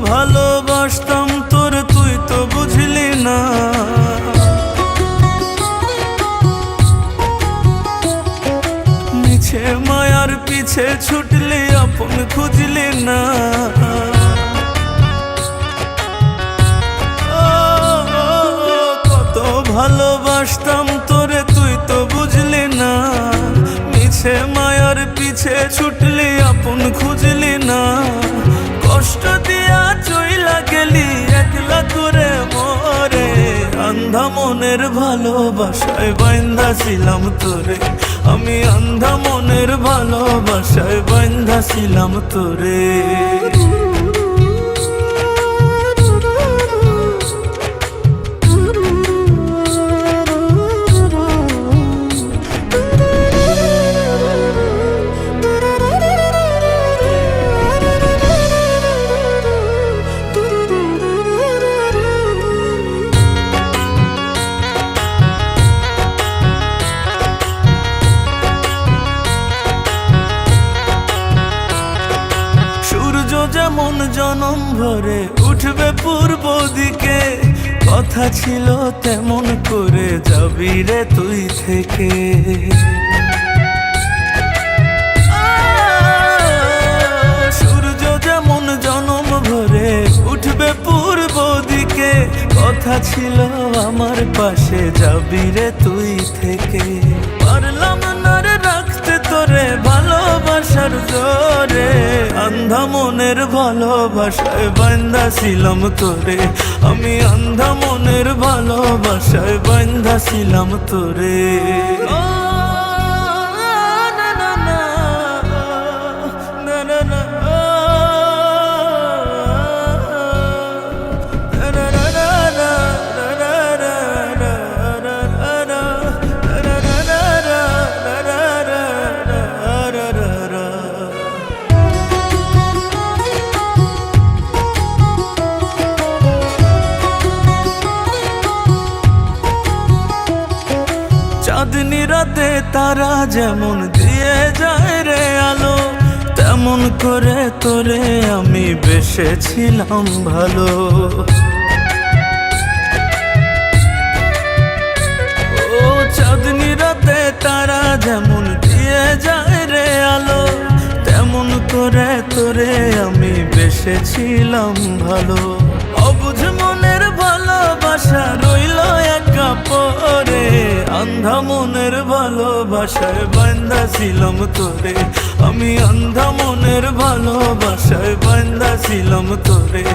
ভালোবাসতাম তোর তুই তো বুঝলি না। মিছে মায়ার পিছে ছুটলি আপন খুঁজলি না। কত ভালোবাসতাম তোরে তুই তো বুঝলি না। মিছে মায়ার পিছে ছুটলি আপন খুঁজলি না। কষ্ট দিয়া চইলা গেলি একলা করে মরে। আন্ধা মনের ভালোবাসায় বান্ধা ছিলাম তোরে আমি। আন্ধা মনের ভালোবাসায় বান্ধা ছিলাম তোরে। যেমন জনম ভরে উঠবে পূর্ব দিকে, কথা ছিল তেমন করে যাবি রে তুই থেকে। সূর্য যেমন জনম ভরে উঠবে পূর্ব দিকে, কথা ছিল আমার পাশে যাবি রে তুই থেকে। পারলাম না রে রাখতে তোরে ভালোবাসার জোরে। আন্ধা মনের ভালোবাসায় বান্ধা ছিলাম তোরে আমি। আন্ধা মনের ভালোবাসায় বান্ধা ছিলাম তোরে। চাঁদনি রাতে তারা যেমন দিয়ে যায় রে আলো, তেমন করে তোরে আমি বেসেছিলাম ভালো। ও চাঁদনি রাতে তারা যেমন দিয়ে যায় রে আলো, তেমন করে তোরে আমি বেসেছিলাম ভালো। অবুঝ মনের ভালোবাসা রইল একা পরে। আন্ধা মনের ভালোবাসায় বান্ধা ছিলাম তোরে আমি। আন্ধা মনের ভালোবাসায় বান্ধা ছিলাম তোরে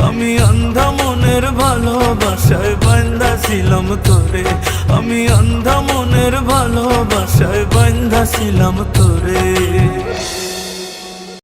আমি। আন্ধা মনের ভালোবাসায় বান্ধা ছিলাম তোরে আমি। আন্ধা মনের ভালোবাসায় বান্ধা ছিলাম তোরে।